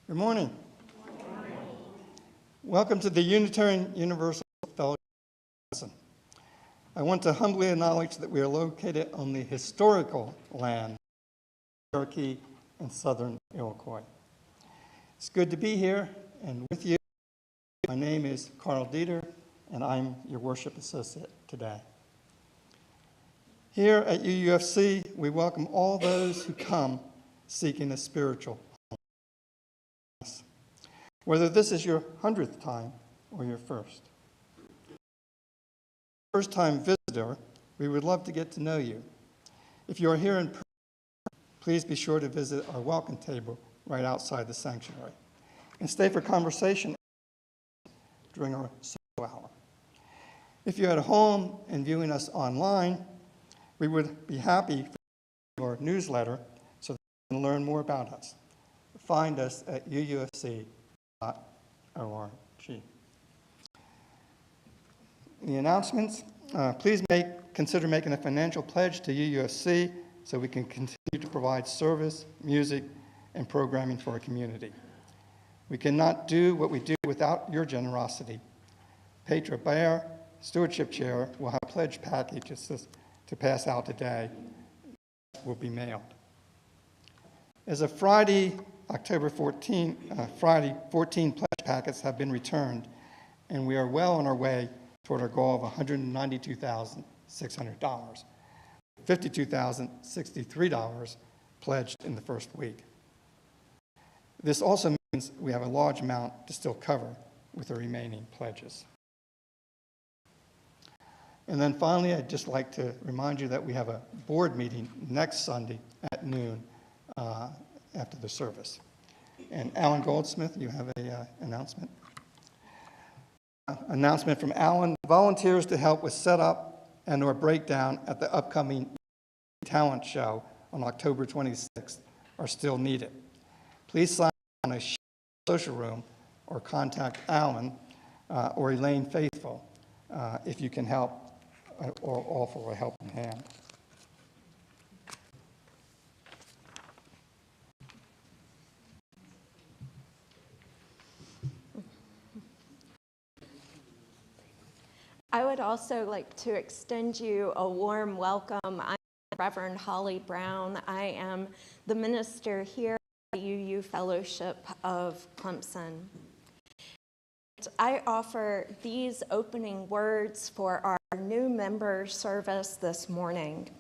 Good morning. Good morning. Welcome to the Unitarian Universalist Fellowship. I want to humbly acknowledge that we are located on the historical land of Cherokee and Southern Iroquois. It's good to be here and with you. My name is Carl Dieter, and I'm your worship associate today. Here at UUFC, we welcome all those who come seeking a spiritual home. Whether this is your 100th time or your first. First-time visitor, we would love to get to know you. If you are here in person, please be sure to visit our welcome table right outside the sanctuary and stay for conversation during our social hour. If you're at home and viewing us online, we would be happy for your newsletter so that you can learn more about us. Find us at UUFC.org. The announcements, please consider making a financial pledge to UUFC so we can continue to provide service, music, and programming for our community. We cannot do what we do without your generosity. Petra Baer, Stewardship Chair, will have pledge packages to pass out today. Will be mailed. As of Friday, October 14, 14 pledge packets have been returned, and we are well on our way toward our goal of $192,600, $52,063 pledged in the first week. This also means we have a large amount to still cover with the remaining pledges. And then finally, I'd just like to remind you that we have a board meeting next Sunday at noon after the service. And Alan Goldsmith, you have an announcement. Announcement from Alan: volunteers to help with setup and or breakdown at the upcoming talent show on October 26th are still needed. Please sign on a social room or contact Alan or Elaine Faithful if you can help or offer a helping hand. I would also like to extend you a warm welcome. I'm Reverend Holly Brown. I am the minister here at the UU Fellowship of Clemson. I offer these opening words for our new member service this morning.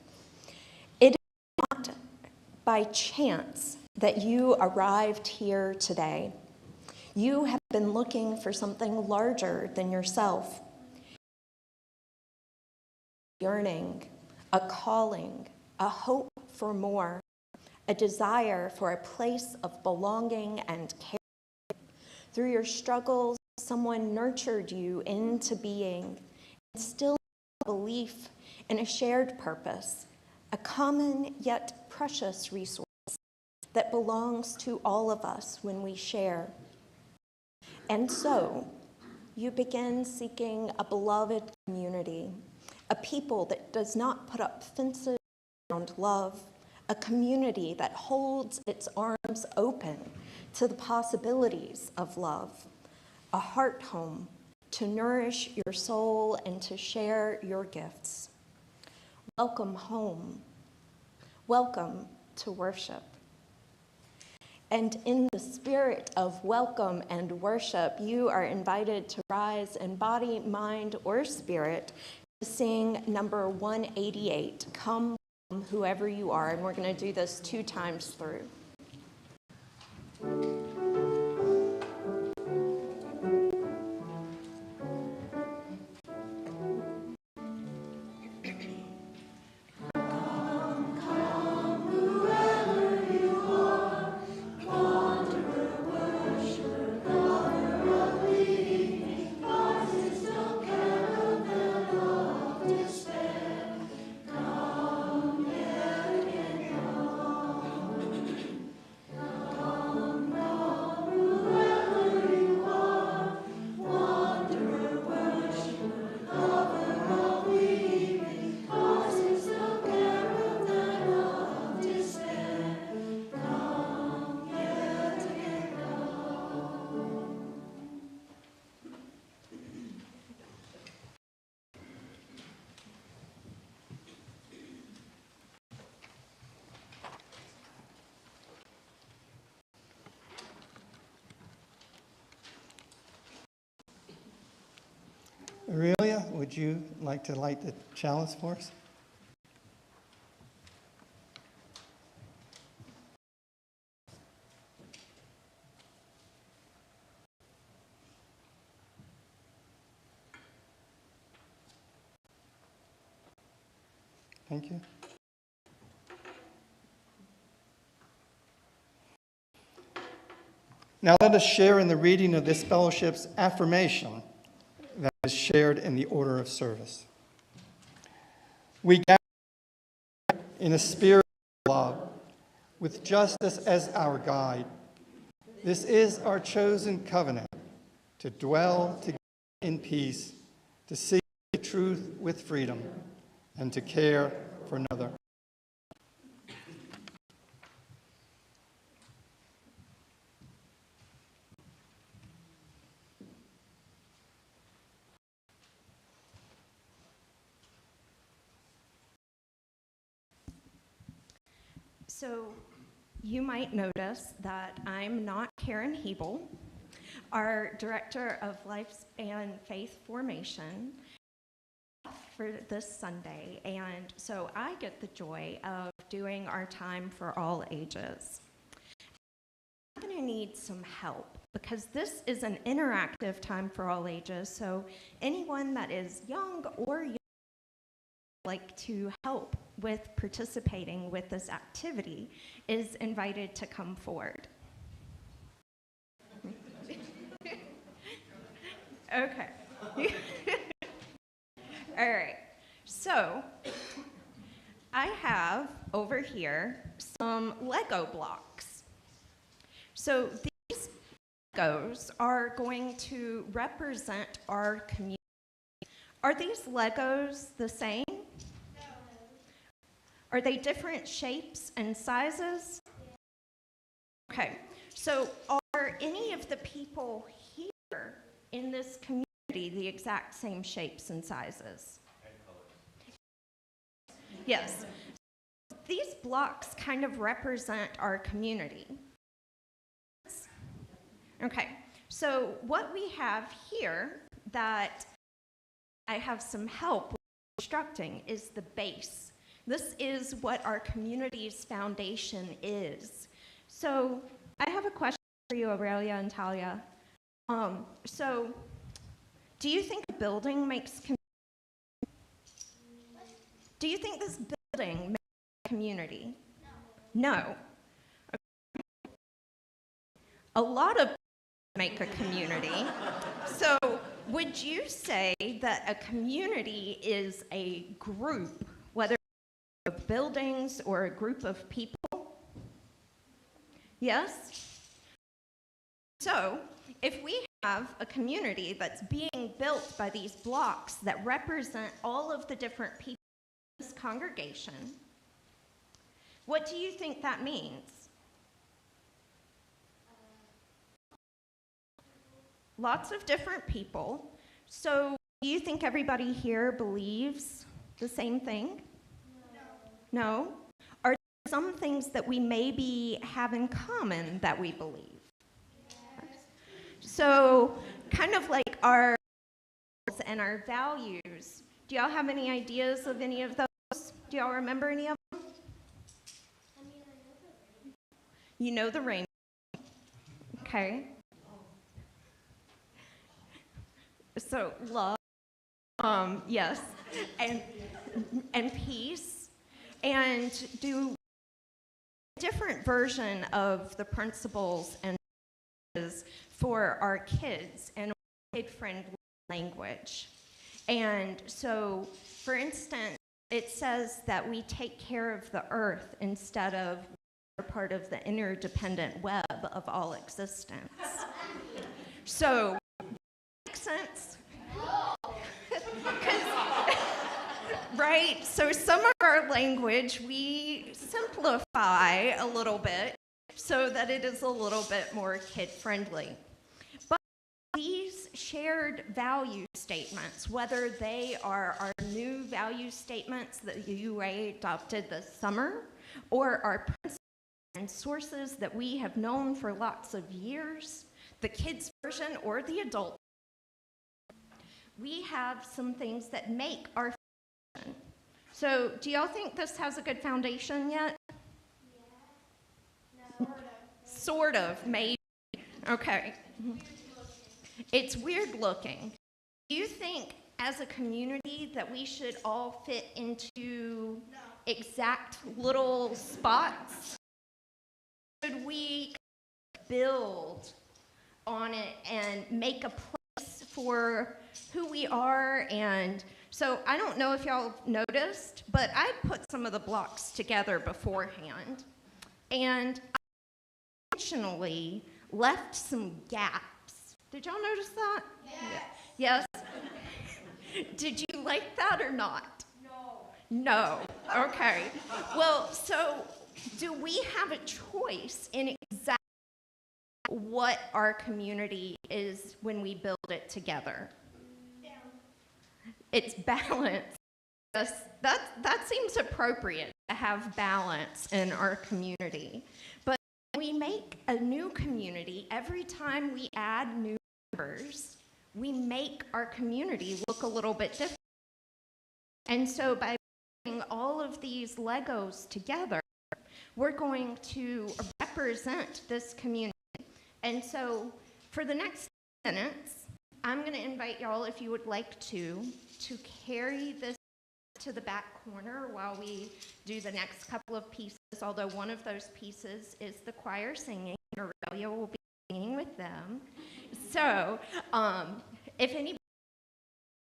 It is not by chance that you arrived here today. You have been looking for something larger than yourself. Yearning, a calling, a hope for more, a desire for a place of belonging and care. Through your struggles, someone nurtured you into being, instilled a belief in a shared purpose, a common yet precious resource that belongs to all of us when we share. And so, you begin seeking a beloved community, a people that does not put up fences around love, a community that holds its arms open to the possibilities of love, a heart home to nourish your soul and to share your gifts. Welcome home. Welcome to worship. And in the spirit of welcome and worship, you are invited to rise in body, mind, or spirit to sing number 188, Come, Whoever You Are, and we're going to do this 2 times through. Aurelia, would you like to light the chalice for us? Thank you. Now let us share in the reading of this fellowship's affirmation that is shared in the order of service. We gather in a spirit of love, with justice as our guide. This is our chosen covenant, to dwell together in peace, to seek the truth with freedom, and to care for another. So you might notice that I'm not Karen Hiebel, our Director of Life and Faith Formation, for this Sunday, and so I get the joy of doing our time for all ages. I'm going to need some help because this is an interactive time for all ages, so anyone that is young or young like to help with participating with this activity is invited to come forward. Okay. All right, so I have over here some Lego blocks. So these Legos are going to represent our community. Are these Legos the same? No. Are they different shapes and sizes? Okay, so are any of the people here in this community the exact same shapes and sizes? And colors. Yes. These blocks kind of represent our community. Okay, so what we have here that I have some help with constructing is the base. This is what our community's foundation is. So I have a question for you, Aurelia and Talia. So do you think a building makes Do you think this building makes a community? No. No. Okay. A lot of make a community. So would you say that a community is a group, whether of buildings or a group of people? Yes? So if we have a community that's being built by these blocks that represent all of the different people in this congregation, what do you think that means? Lots of different people. So do you think everybody here believes the same thing? No. No? Are there some things that we maybe have in common that we believe? Yes. So kind of like our and our values. Do y'all have any ideas of any of those? Do y'all remember any of them? I mean, I know the rainbow. You know the rainbow. Okay. So love, yes, and peace, and do a different version of the principles and for our kids and kid-friendly language. And so, for instance, it says that we take care of the earth instead of we're part of the interdependent web of all existence. So, makes sense? Right? So some of our language we simplify a little bit so that it is a little bit more kid-friendly. But these shared value statements, whether they are our new value statements that the UA adopted this summer, or our principles and sources that we have known for lots of years, the kids' version or the adult, we have some things that make our foundation. So do y'all think this has a good foundation yet? Yeah. No. Sort of, maybe. Okay. It's weird looking. Do you think as a community that we should all fit into exact little spots? Should we build on it and make a place for who we are? And so I don't know if y'all noticed, but I put some of the blocks together beforehand, and I intentionally left some gaps. Did y'all notice that? Yes. Yes? Did you like that or not? No. Okay. Well, so do we have a choice in exactly what our community is when we build it together? It's balance. Yes, that seems appropriate to have balance in our community. But when we make a new community, every time we add new members, we make our community look a little bit different. And so by putting all of these Legos together, we're going to represent this community. And so for the next minutes, I'm going to invite y'all, if you would like to carry this to the back corner while we do the next couple of pieces, although one of those pieces is the choir singing, and Aurelia will be singing with them. So if anybody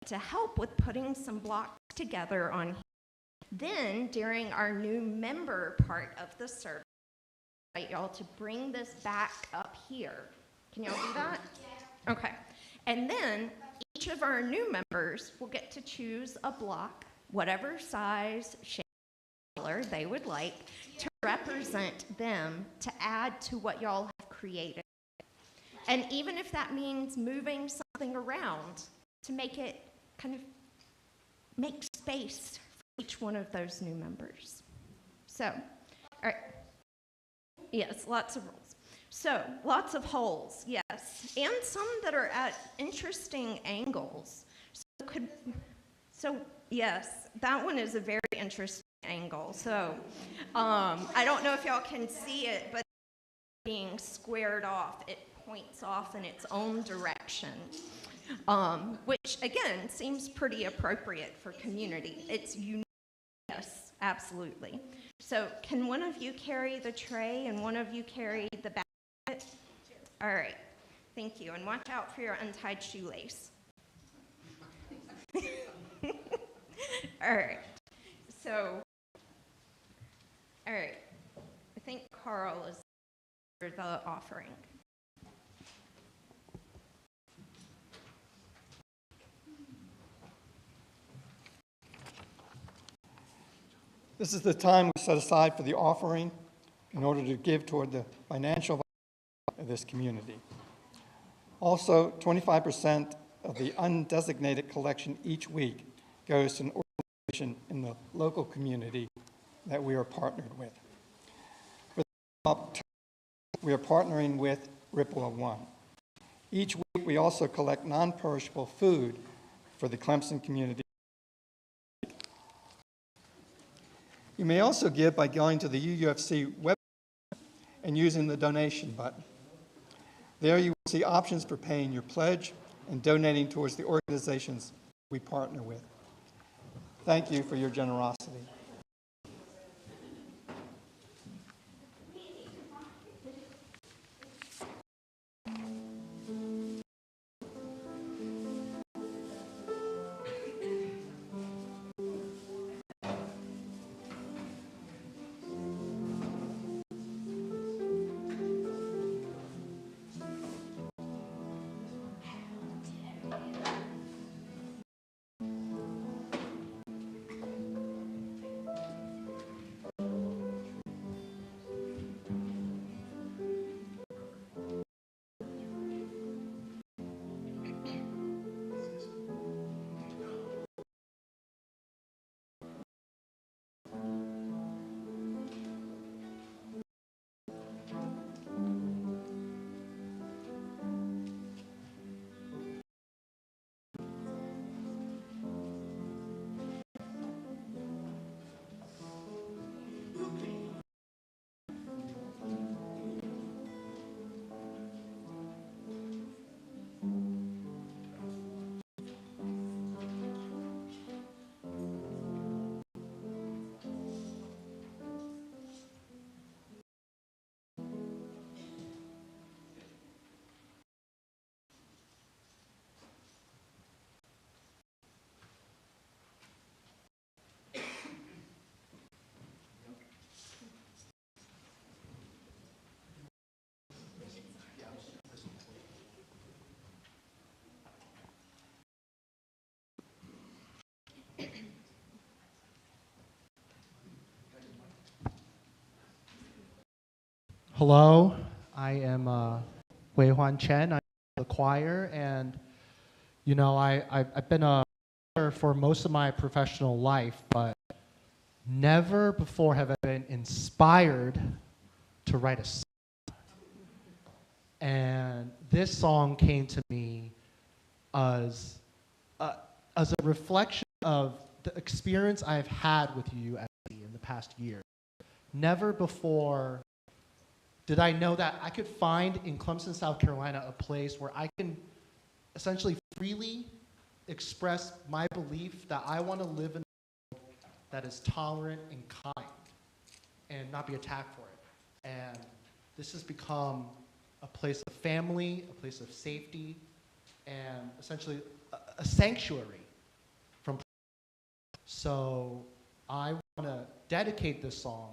wants to help with putting some blocks together on here, then during our new member part of the service, I invite y'all to bring this back up here. Can y'all do that? Yeah. Okay. And then each of our new members will get to choose a block, whatever size, shape, color they would like, to represent them, to add to what y'all have created. And even if that means moving something around to make it kind of make space for each one of those new members. So, all right. Yes, lots of rules. So, lots of holes, yes, and some that are at interesting angles. So yes, that one is a very interesting angle. So, I don't know if y'all can see it, but being squared off, it points off in its own direction, which again seems pretty appropriate for community. It's unique, yes, absolutely. So, can one of you carry the tray and one of you carry the basket? All right, thank you, and watch out for your untied shoelace. All right, so, all right, I think Carl is for the offering. This is the time we set aside for the offering in order to give toward the financial of this community. Also, 25% of the undesignated collection each week goes to an organization in the local community that we are partnered with. We are partnering with Ripple of One. Each week, we also collect non-perishable food for the Clemson community. You may also give by going to the UUFC website and using the donation button. There you will see options for paying your pledge and donating towards the organizations we partner with. Thank you for your generosity. Hello, I am Wei Huan Chen. I'm the choir, and you know, I've been a choir for most of my professional life, but never before have I been inspired to write a song. And this song came to me as a reflection of the experience I've had with UUFC in the past year. Never before did I know that I could find in Clemson, South Carolina, a place where I can essentially freely express my belief that I want to live in a world that is tolerant and kind and not be attacked for it. And this has become a place of family, a place of safety, and essentially a sanctuary from. So I want to dedicate this song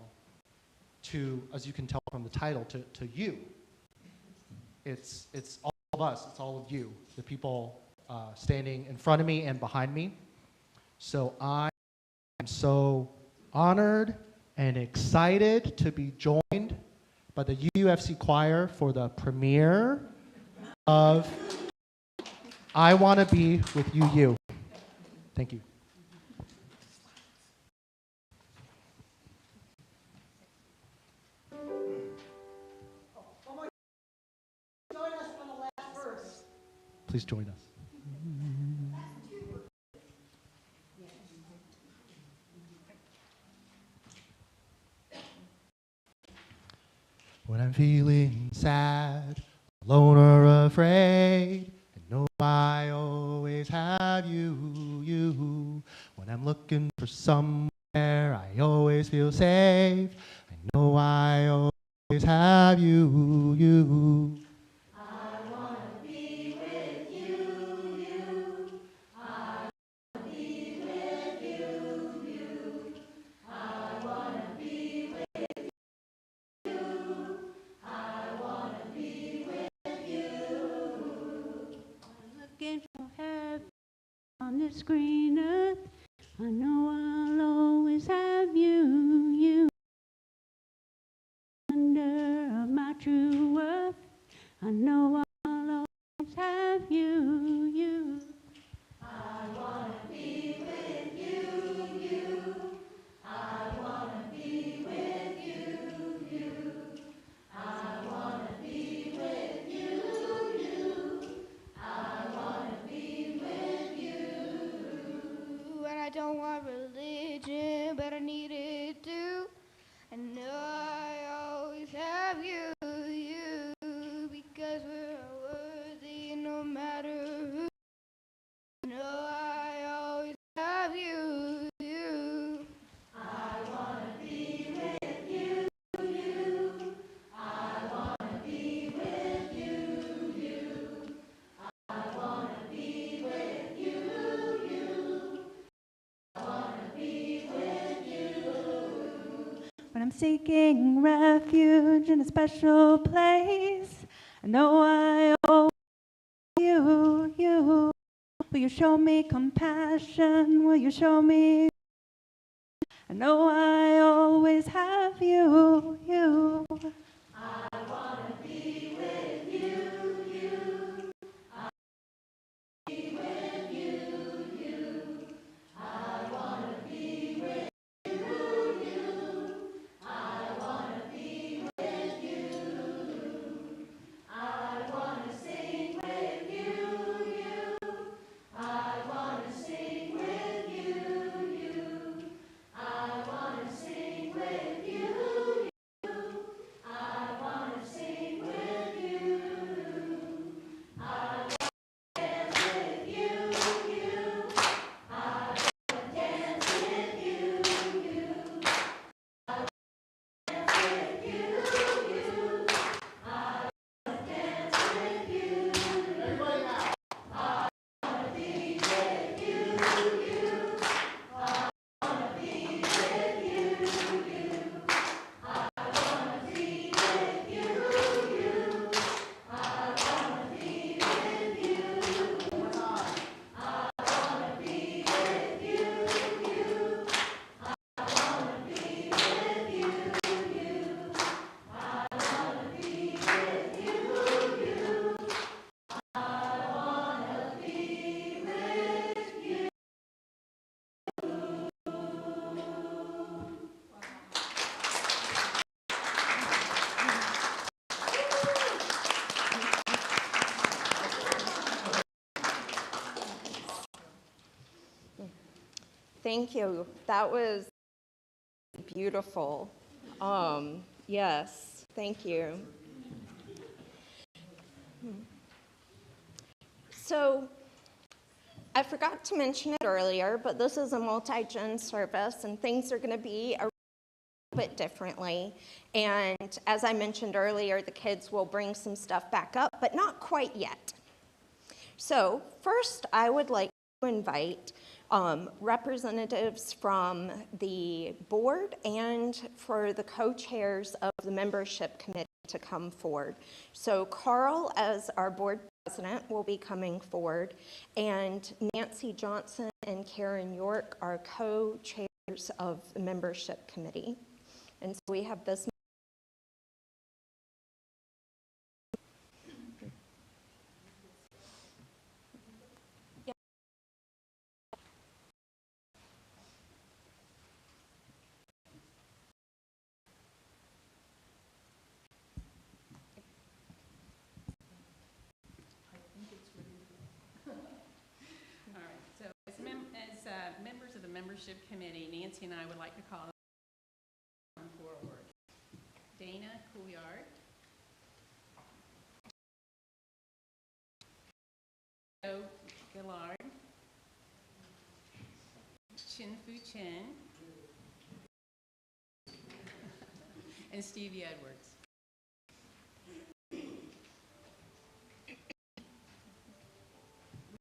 to, as you can tell from the title, to you. It's all of us, it's all of you, the people standing in front of me and behind me. So I am so honored and excited to be joined by the UUFC choir for the premiere of I Want to Be With You. Thank you. Please join us. When I'm feeling sad, alone or afraid, I know I always have you. When I'm looking for somewhere, I always feel safe. I know I always have you. Looking for heaven on this green earth, I know I'll always have you. Wonder of my true worth, I know I'll always have you. I wanna be with you. I wanna be with you. I wanna be with you. I wanna be with you. And I don't want religion, but I need it too. I know I always have you, because we're all worthy no matter who. I know I always have you. I wanna be with you. I wanna be with you. I wanna be with you. I wanna be with you. When I'm seeking refuge in a special place, I know I owe you. Will you show me compassion? Will you show me? I know I always have you. I wanna be with you. I wanna be with you. I wanna be with you. I wanna be with you. I wanna sing with you. I wanna sing with you. I wanna sing with you. I wanna sing with you. Thank you. That was beautiful. Yes, thank you. So, I forgot to mention it earlier, but this is a multi-gen service, and things are going to be a bit differently. And as I mentioned earlier, the kids will bring some stuff back up, but not quite yet. So first, I would like to invite representatives from the board and for the co-chairs of the membership committee to come forward. So Carl, as our board president, will be coming forward, and Nancy Johnson and Karen York are co-chairs of the membership committee. And so we have this. Members of the membership committee, Nancy and I would like to call them forward. Dana Couillard, Joe Gillard, Chin Fu Chen, and Stevie Edwards. We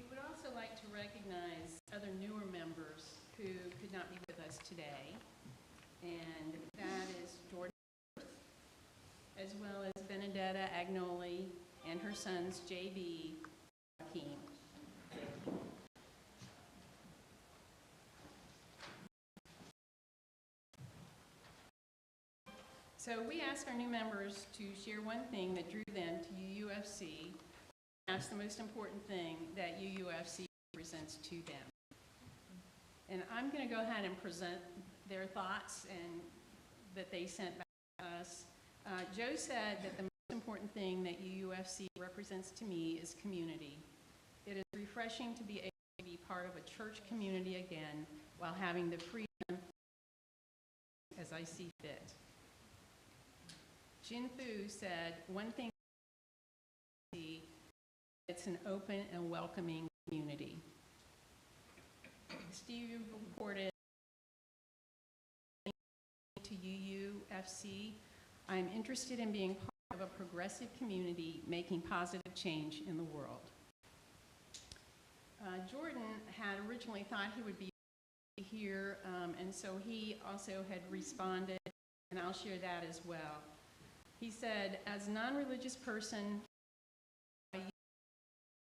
would also like to recognize other newer members who could not be with us today, and that is Jordan, as well as Benedetta Agnoli and her sons JB and Joaquin. So we asked our new members to share one thing that drew them to UUFC. That's the most important thing that UUFC represents to them. And I'm going to go ahead and present their thoughts and that they sent back to us. Joe said that the most important thing that UUFC represents to me is community. It is refreshing to be able to be part of a church community again while having the freedom as I see fit. Jin Fu said, one thing it's an open and welcoming community. Steve reported to UUFC, I'm interested in being part of a progressive community making positive change in the world. Jordan had originally thought he would be here, and so he also had responded, and I'll share that as well. He said, as a non-religious person,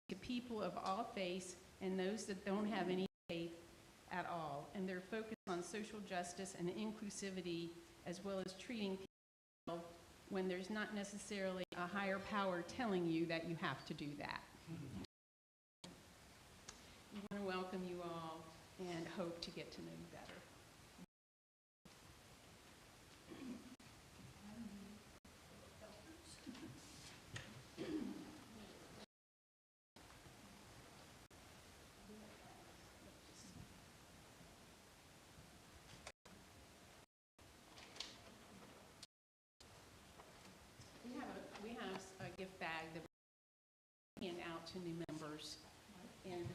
to people of all faiths and those that don't have any faith at all, and they're focused on social justice and inclusivity, as well as treating people when there's not necessarily a higher power telling you that you have to do that. We want to welcome you all and hope to get to know you better. We have a gift bag that we hand out to new members. And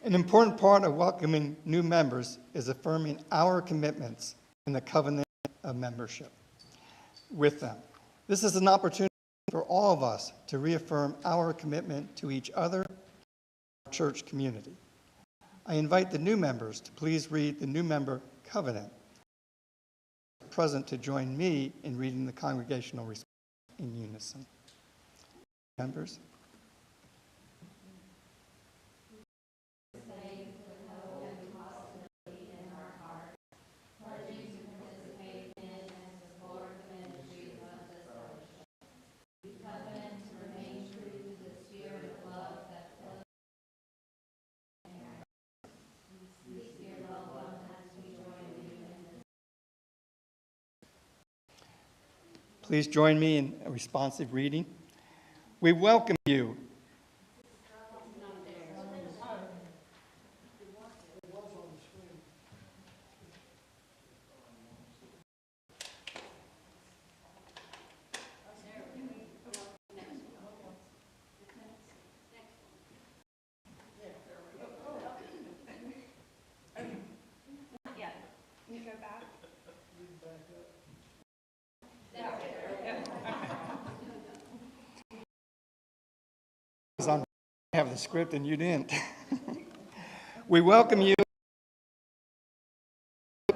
An important part of welcoming new members is affirming our commitments in the covenant of membership with them. This is an opportunity for all of us to reaffirm our commitment to each other, our church community. I invite the new members to please read the new member covenant present to join me in reading the congregational response in unison. Members. Please join me in a responsive reading. We welcome you. I have the script and you didn't. We welcome you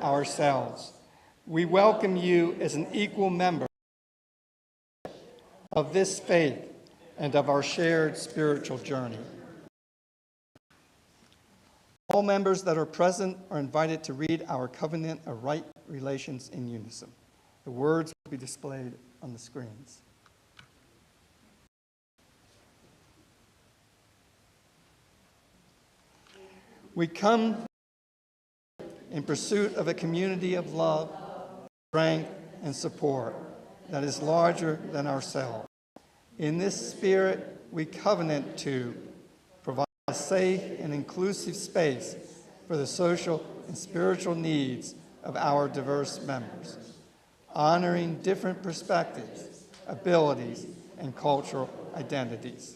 ourselves. We welcome you as an equal member of this faith and of our shared spiritual journey. All members that are present are invited to read our covenant of right relations in unison. The words will be displayed on the screens. We come in pursuit of a community of love, strength, and support that is larger than ourselves. In this spirit, we covenant to provide a safe and inclusive space for the social and spiritual needs of our diverse members, honoring different perspectives, abilities, and cultural identities.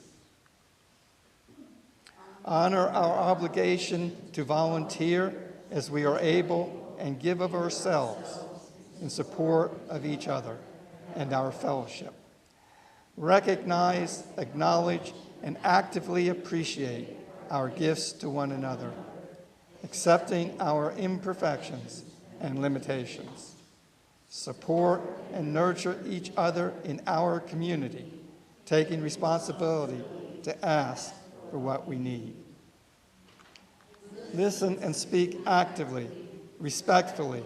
Honor our obligation to volunteer as we are able and give of ourselves in support of each other and our fellowship. Recognize, acknowledge, and actively appreciate our gifts to one another, accepting our imperfections and limitations. Support and nurture each other in our community, taking responsibility to ask for what we need. Listen and speak actively, respectfully,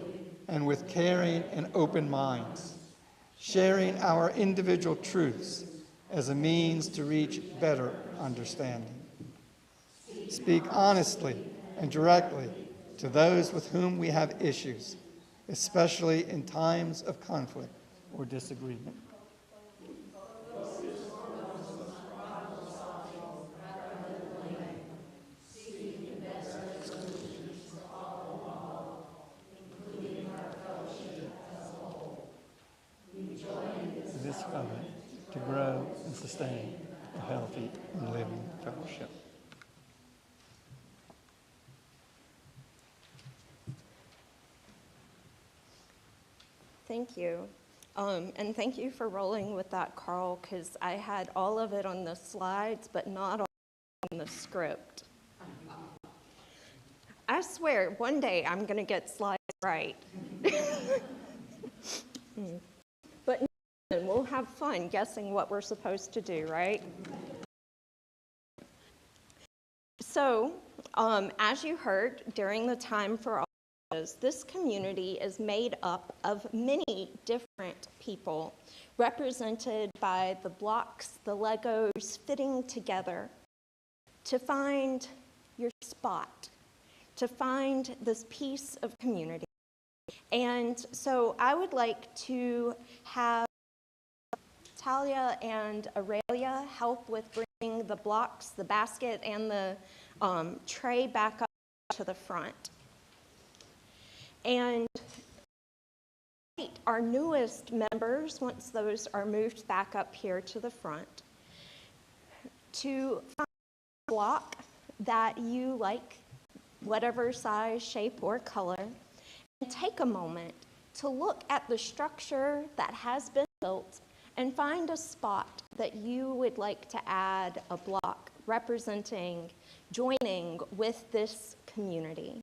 and with caring and open minds, sharing our individual truths as a means to reach better understanding. Speak honestly and directly to those with whom we have issues, especially in times of conflict or disagreement. This covenant to grow and sustain a healthy and living fellowship. Thank you. And thank you for rolling with that, Carl, because I had all of it on the slides, but not all on the script. I swear, one day I'm going to get slides right. But we'll have fun guessing what we're supposed to do, right? So, as you heard, during the time for all this community is made up of many different people, represented by the blocks, the Legos fitting together to find your spot, to find this piece of community. And so I would like to have Talia and Aurelia help with bringing the blocks, the basket, and the tray back up to the front. And our newest members, once those are moved back up here to the front, to find a block that you like, whatever size, shape, or color, and take a moment to look at the structure that has been built and find a spot that you would like to add a block representing, joining with this community.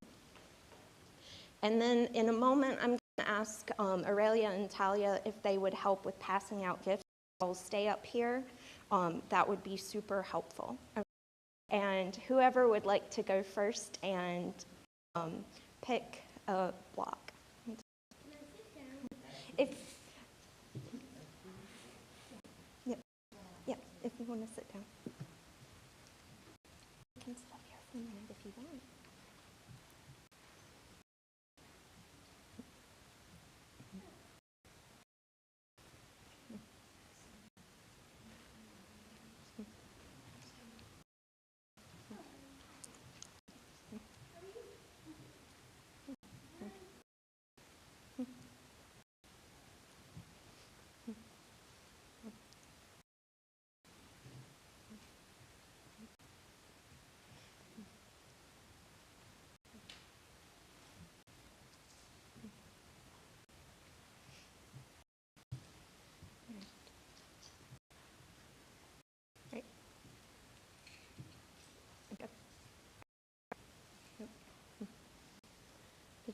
And then in a moment, I'm going to ask Aurelia and Talia if they would help with passing out gifts. I'll stay up here. That would be super helpful. And whoever would like to go first and pick a block. If you want to sit down. You can sit up here for a minute if you want.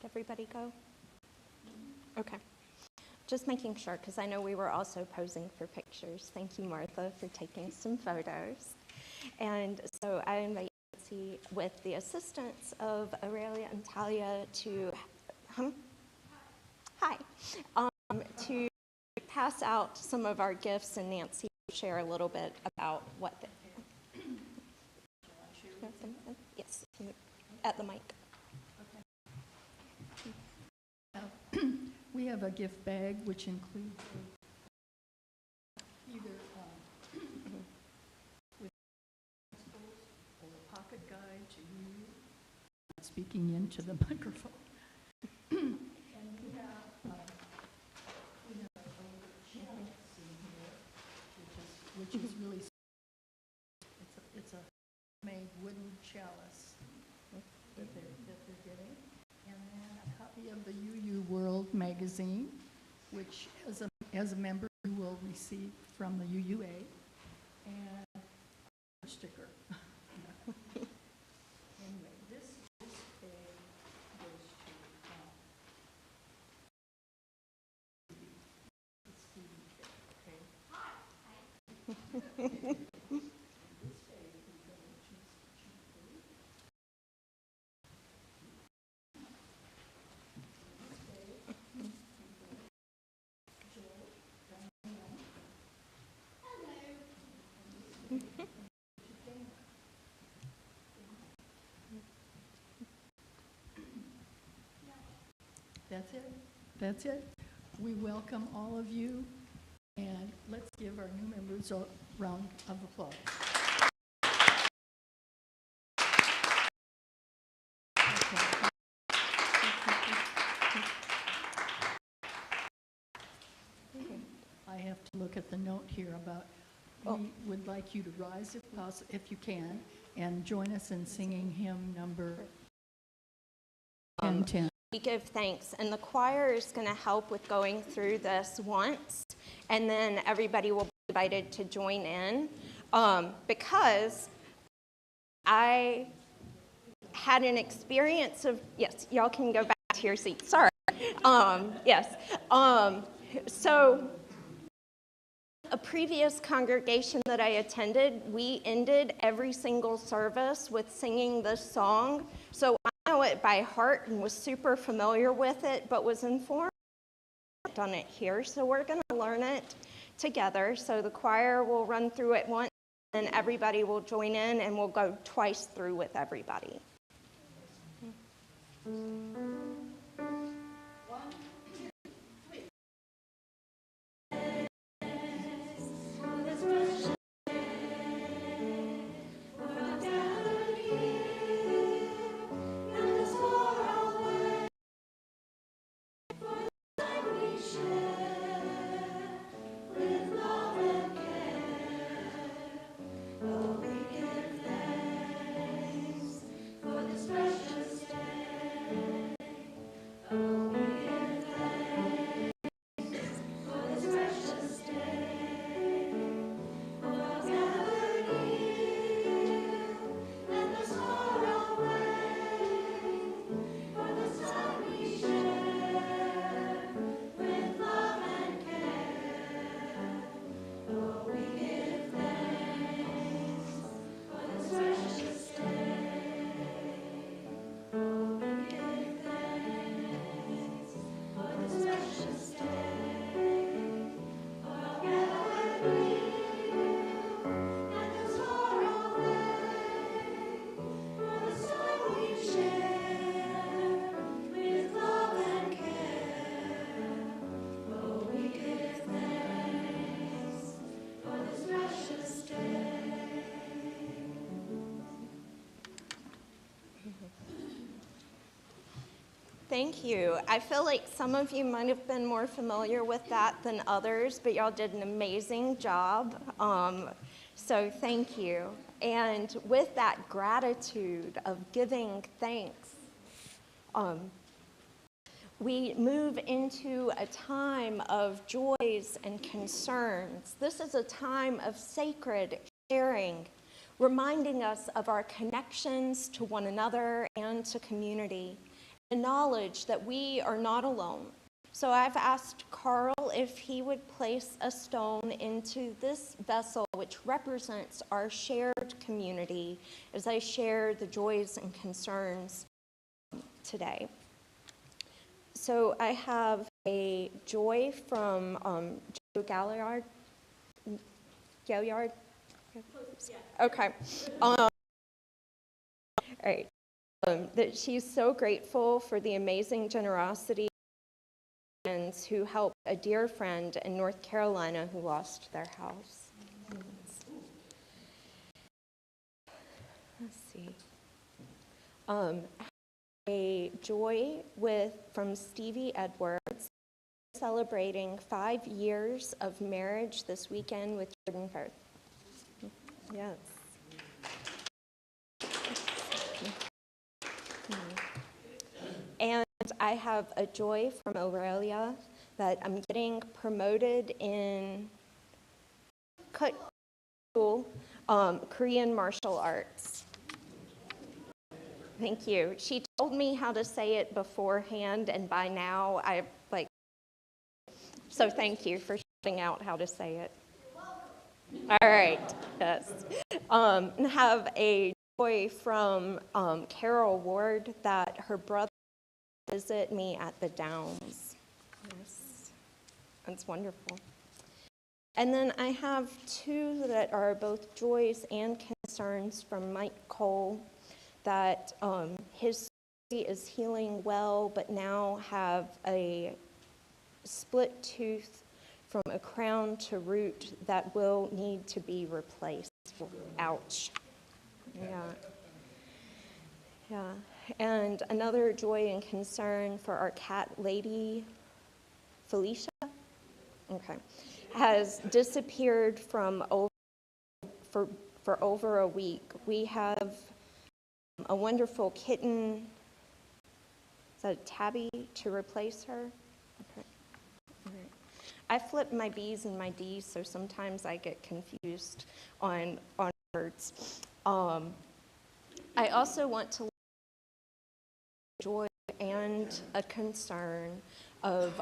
Did everybody go? Okay. Just making sure, because I know we were also posing for pictures. Thank you, Martha, for taking some photos. And so I invite Nancy, with the assistance of Aurelia and Talia, to, to pass out some of our gifts, and Nancy will share a little bit about what the, yes, at the mic. We have a gift bag which includes either with pencils or a pocket guide to you, speaking into the microphone. And we have a chalice in here, which is really, it's a made wooden chalice that they're getting. And then a copy of the UU World magazine, which as a member you will receive from the UUA, and a sticker. Anyway, this bag goes to it's Stevie, okay? This bag is going to That's it. We welcome all of you, and let's give our new members a round of applause. I have to look at the note here about, we would like you to rise if you can, and join us in singing hymn number 1010. We give thanks, and the choir is going to help with going through this once, and then everybody will be invited to join in, because I had an experience of, yes, y'all can go back to your seats, sorry. Yes, so a previous congregation that I attended, we ended every single service with singing this song, so I know it by heart and was super familiar with it, but was informed on it here, so we're going to learn it together. So the choir will run through it once, and everybody will join in, and we'll go twice through with everybody. Thank you. I feel like some of you might have been more familiar with that than others, but y'all did an amazing job. So thank you. And with that gratitude of giving thanks, we move into a time of joys and concerns. This is a time of sacred sharing, reminding us of our connections to one another and to community. the knowledge that we are not alone. So I've asked Carl if he would place a stone into this vessel, which represents our shared community, as I share the joys and concerns today. So I have a joy from Joe Galliard. Galliard? Okay. All right. That she's so grateful for the amazing generosity who helped a dear friend in North Carolina who lost their house. Let's see. A joy from Stevie Edwards, celebrating 5 years of marriage this weekend with Jordan Firth. Yes. And I have a joy from Aurelia that I'm getting promoted in Korean martial arts. Thank you. She told me how to say it beforehand, and by now so thank you for shouting out how to say it. All right, yes. And have a joy from Carol Ward that her brother visit me at the Downs. Yes, that's wonderful. And then I have two that are both joys and concerns from Mike Cole, that his is healing well, but now have a split tooth from a crown to root that will need to be replaced. Ouch. Yeah. Yeah. And another joy and concern for our cat lady, Felicia, okay, has disappeared for over a week. We have a wonderful kitten, is that a tabby, to replace her? Okay. All right. I flip my B's and my D's, so sometimes I get confused on words. I also want to joy and a concern of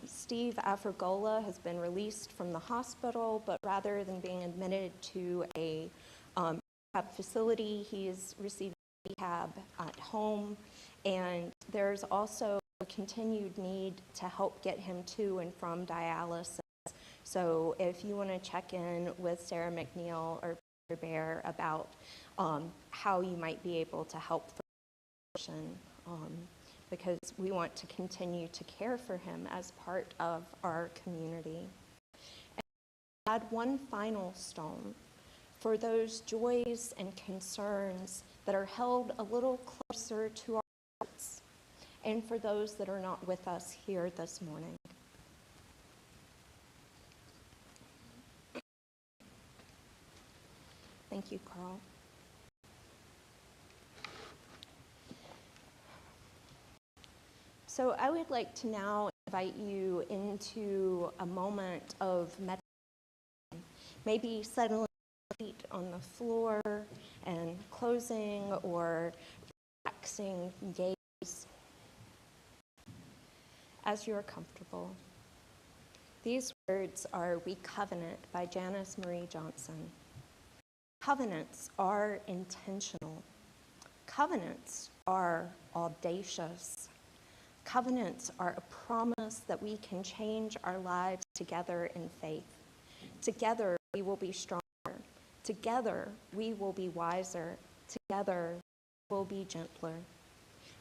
Steve Afrigola has been released from the hospital, but rather than being admitted to a rehab facility, he is receiving rehab at home, and there's also a continued need to help get him to and from dialysis. So if you want to check in with Sarah McNeil or Peter Bear about how you might be able to help for because we want to continue to care for him as part of our community. And add one final stone for those joys and concerns that are held a little closer to our hearts, and for those that are not with us here this morning. Thank you, Carl. So I would like to now invite you into a moment of meditation, maybe settling your feet on the floor and closing or relaxing gaze as you're comfortable. These words are "We Covenant" by Janice Marie Johnson. Covenants are intentional. Covenants are audacious. Covenants are a promise that we can change our lives together in faith. Together, we will be stronger. Together, we will be wiser. Together, we will be gentler.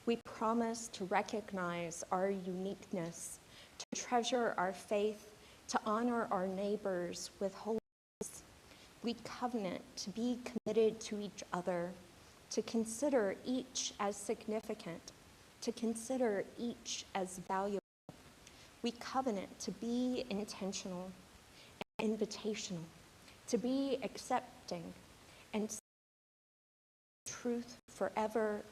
We promise to recognize our uniqueness, to treasure our faith, to honor our neighbors with holiness. We covenant to be committed to each other, to consider each as significant, to consider each as valuable. We covenant to be intentional and invitational, to be accepting and truth forever,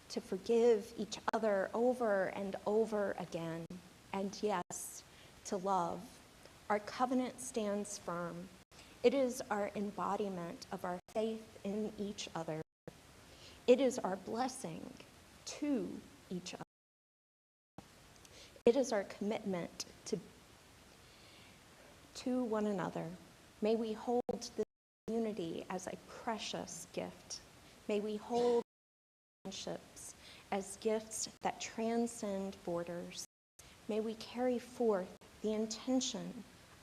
to forgive each other over and over again, and yes, to love. Our covenant stands firm. It is our embodiment of our faith in each other. It is our blessing to each other. It is our commitment to one another. May we hold this unity as a precious gift. May we hold friendships as gifts that transcend borders. May we carry forth the intention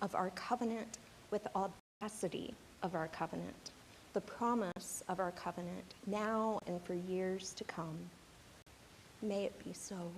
of our covenant with the audacity of our covenant, the promise of our covenant, now and for years to come. May it be so.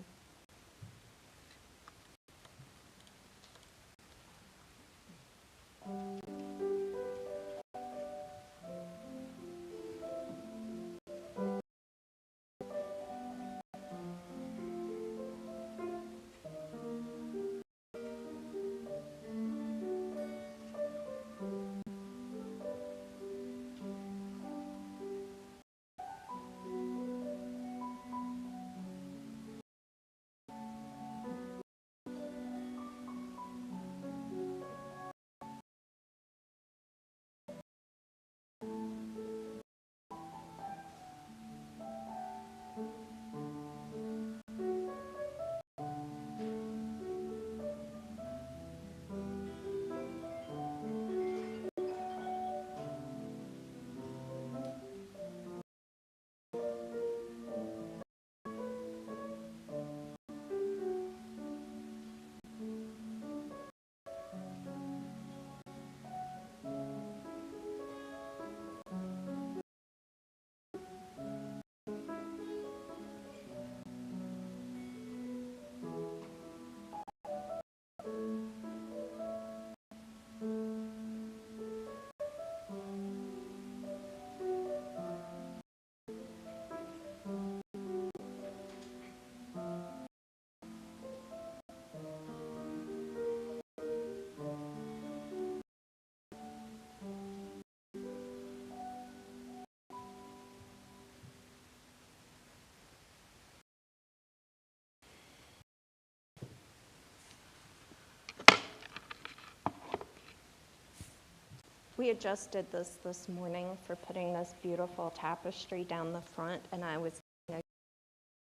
We adjusted this morning for putting this beautiful tapestry down the front, and I was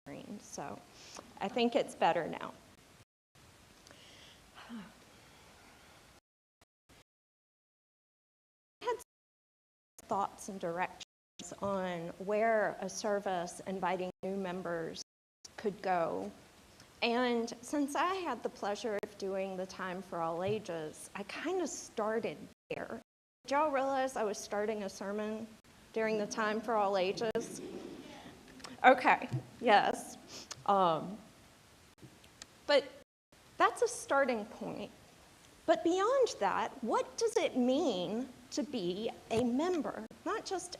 green, so I think it's better now. I had thoughts and directions on where a service inviting new members could go. And since I had the pleasure of doing the Time for All Ages, I kind of started there. Did y'all realize I was starting a sermon during the Time for All Ages? Okay, yes. But that's a starting point. But beyond that, what does it mean to be a member? Not just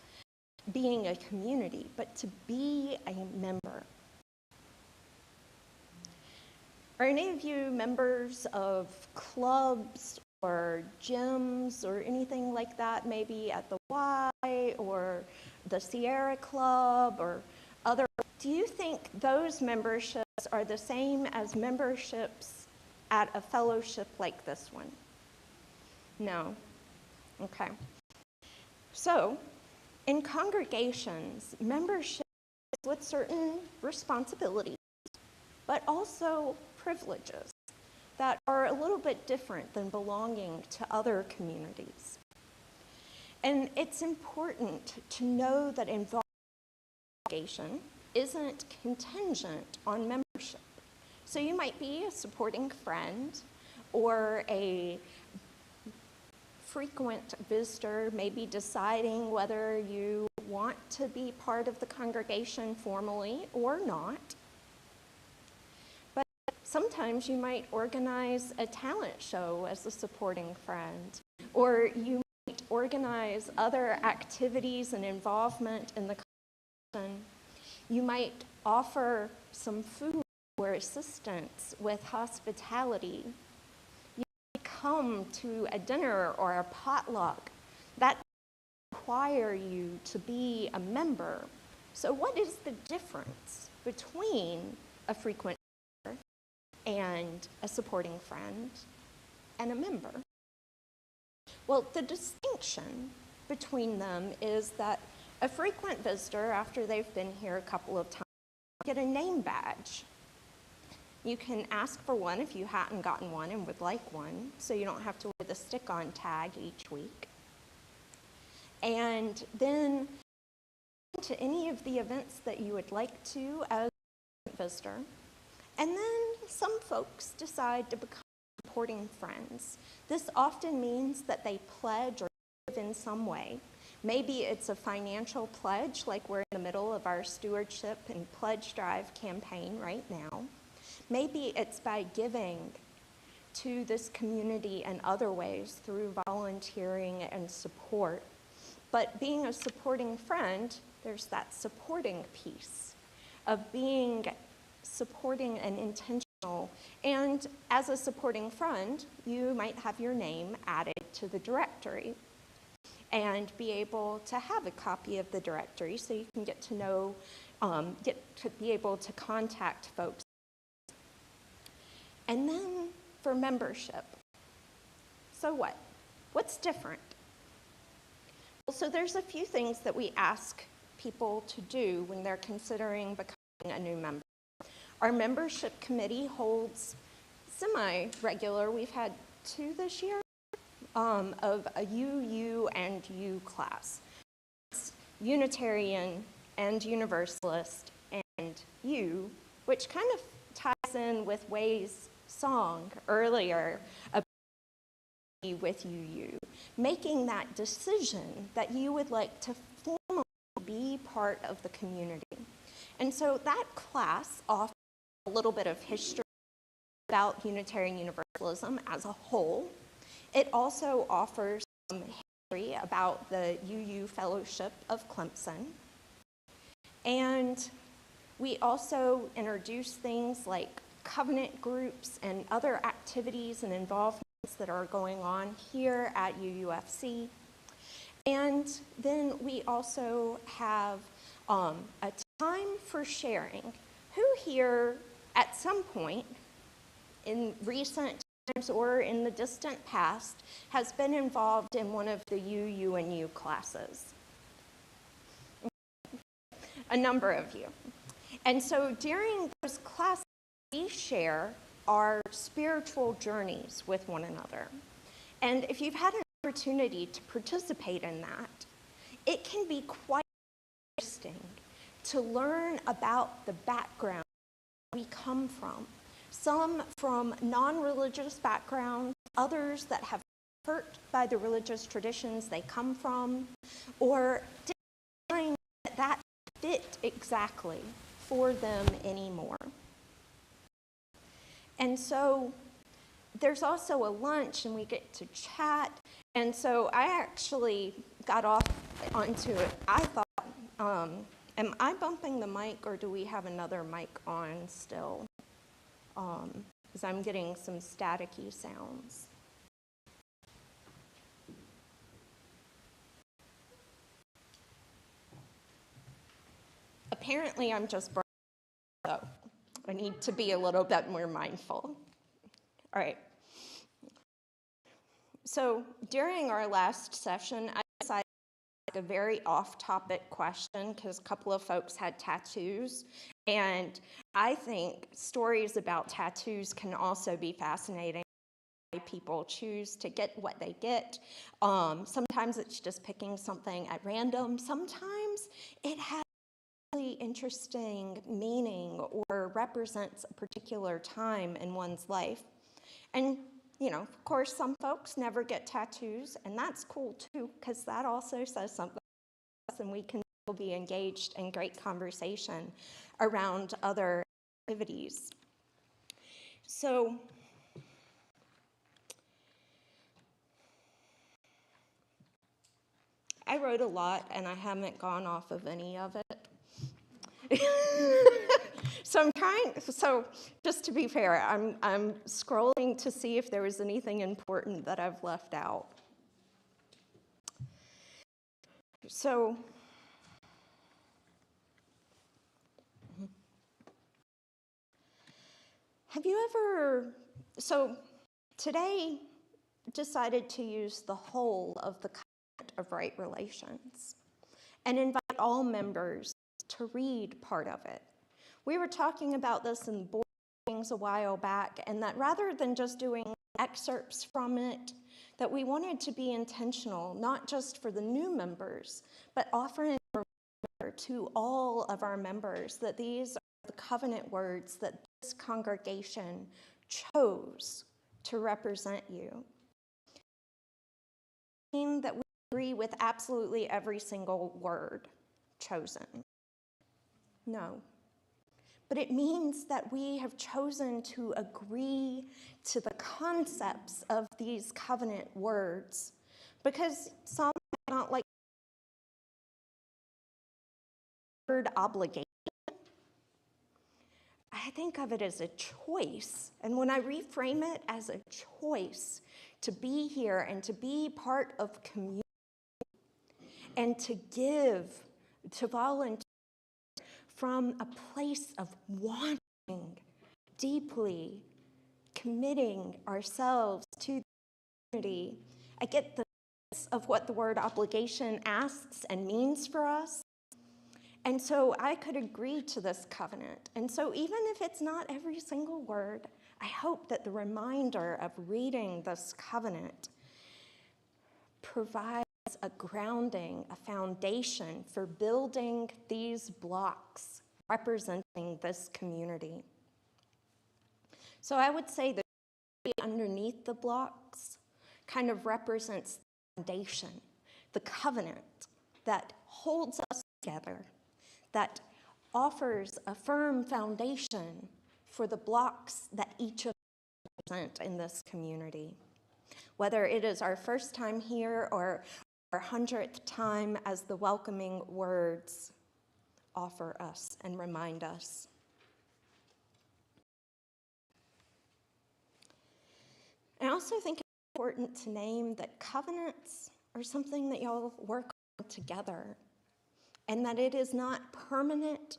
being a community, but to be a member. Are any of you members of clubs or gyms or anything like that, maybe at the Y or the Sierra Club or other? Do you think those memberships are the same as memberships at a fellowship like this one? No? Okay. So, in congregations, membership is with certain responsibilities, but also privileges that are a little bit different than belonging to other communities. And it's important to know that involvement in congregation isn't contingent on membership. So you might be a supporting friend or a frequent visitor, maybe deciding whether you want to be part of the congregation formally or not. But sometimes you might organize a talent show as a supporting friend, or you might organize other activities and involvement in the congregation. You might offer some food or assistance with hospitality. You might come to a dinner or a potluck. That require you to be a member. So what is the difference between a frequent visitor and a supporting friend and a member? Well, the distinction between them is that a frequent visitor, after they've been here a couple of times, get a name badge. You can ask for one if you hadn't gotten one and would like one, so you don't have to wear the stick-on tag each week. And then to any of the events that you would like to as a visitor. And then some folks decide to become supporting friends. This often means that they pledge or give in some way. Maybe it's a financial pledge, like we're in the middle of our stewardship and pledge drive campaign right now. Maybe it's by giving to this community in other ways through volunteering and support. But being a supporting friend, there's that supporting piece of being supporting and intentional. And as a supporting friend, you might have your name added to the directory and be able to have a copy of the directory so you can get to know, get to be able to contact folks. And then for membership, so what? What's different? Well, so there's a few things that we ask people to do when they're considering becoming a new member. Our membership committee holds semi-regular, we've had 2 this year, of a UU and U class. It's Unitarian and Universalist and U, which kind of ties in with Way's song earlier about with UU, making that decision that you would like to formally be part of the community. And so that class offers a little bit of history about Unitarian Universalism as a whole. It also offers some history about the UU Fellowship of Clemson. And we also introduce things like covenant groups and other activities and involvements that are going on here at UUFC. And then we also have a time for sharing. Who here at some point in recent times or in the distant past has been involved in one of the UU and U classes? A number of you. And so during those classes, we share our spiritual journeys with one another. And if you've had an opportunity to participate in that, it can be quite interesting to learn about the background we come from. Some from non-religious backgrounds, others that have been hurt by the religious traditions they come from, or didn't find that fit exactly for them anymore. And so there's also a lunch and we get to chat. And so I actually got off onto it. I thought, am I bumping the mic or do we have another mic on still? Because I'm getting some staticky sounds. Apparently I'm just burning, so I need to be a little bit more mindful. All right. So during our last session, I decided to ask a very off-topic question because a couple of folks had tattoos. And I think stories about tattoos can also be fascinating. People choose to get what they get. Sometimes it's just picking something at random. Sometimes it has really interesting meaning or represents a particular time in one's life. And, you know, of course, some folks never get tattoos, and that's cool too, because that also says something about us, and we can still be engaged in great conversation around other activities. So, I wrote a lot, and I haven't gone off of any of it. So just to be fair, I'm scrolling to see if there was anything important that I've left out. So, have you ever, so today decided to use the whole of the Covenant of Right Relations and invite all members to read part of it. We were talking about this in the board meeting things a while back, and that rather than just doing excerpts from it, that we wanted to be intentional, not just for the new members, but offering to all of our members that these are the covenant words that this congregation chose to represent you. That we agree with absolutely every single word chosen. No. But it means that we have chosen to agree to the concepts of these covenant words, because some might not like the word obligation. I think of it as a choice. And when I reframe it as a choice to be here and to be part of community and to give, to volunteer from a place of wanting, deeply committing ourselves to the community, I get the sense of what the word obligation asks and means for us. And so I could agree to this covenant. And so even if it's not every single word, I hope that the reminder of reading this covenant provides a grounding, a foundation for building these blocks representing this community. So I would say the tree underneath the blocks kind of represents the foundation, the covenant that holds us together, that offers a firm foundation for the blocks that each of us represent in this community. Whether it is our first time here or our 100th time as the welcoming words offer us and remind us. I also think it's important to name that covenants are something that y'all work on together, and that it is not permanent.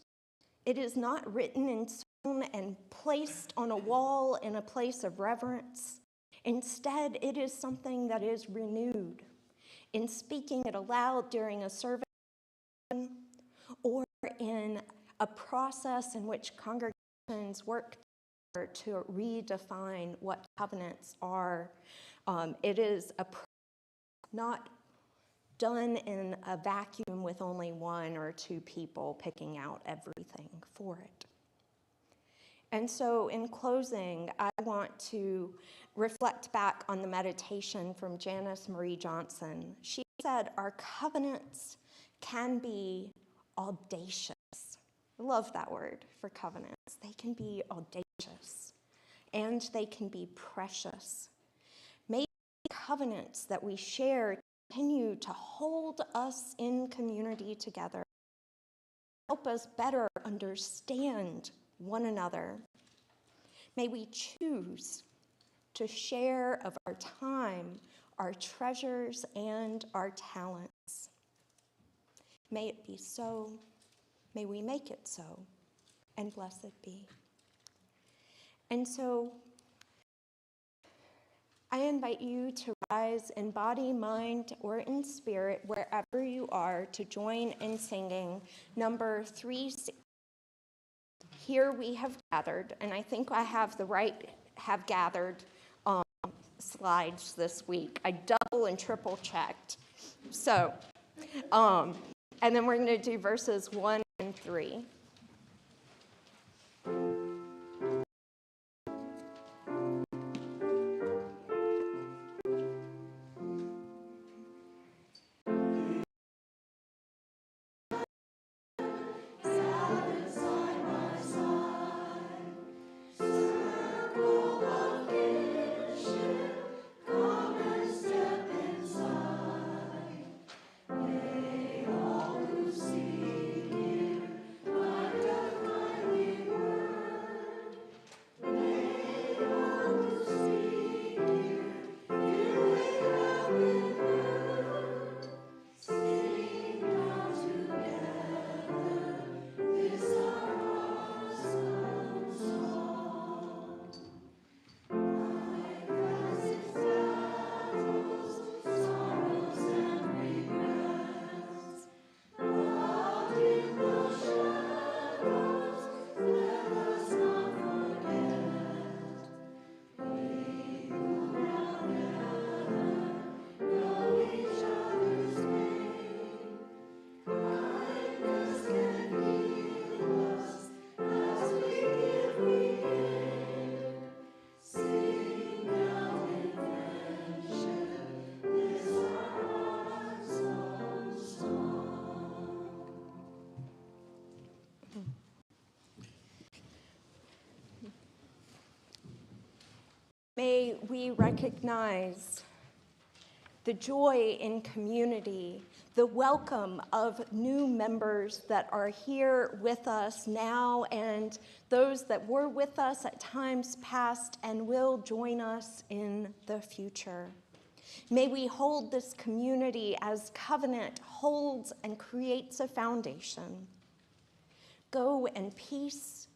It is not written in stone and placed on a wall in a place of reverence. Instead, it is something that is renewed in speaking it aloud during a service or in a process in which congregations work together to redefine what covenants are. It is not done in a vacuum with only one or two people picking out everything for it. And so in closing, I want to reflect back on the meditation from Janice Marie Johnson. She said, our covenants can be audacious. I love that word for covenants. They can be audacious and they can be precious. May the covenants that we share continue to hold us in community together, help us better understand one another. May we choose to share of our time, our treasures, and our talents. May it be so. May we make it so, and blessed be. And so I invite you to rise in body, mind, or in spirit, wherever you are, to join in singing number 360. Here we have gathered, and I think I have the right have gathered slides this week. I double and triple checked. So, and then we're going to do verses 1 and 3. May we recognize the joy in community, the welcome of new members that are here with us now, and those that were with us at times past and will join us in the future. May we hold this community as covenant holds and creates a foundation. Go in peace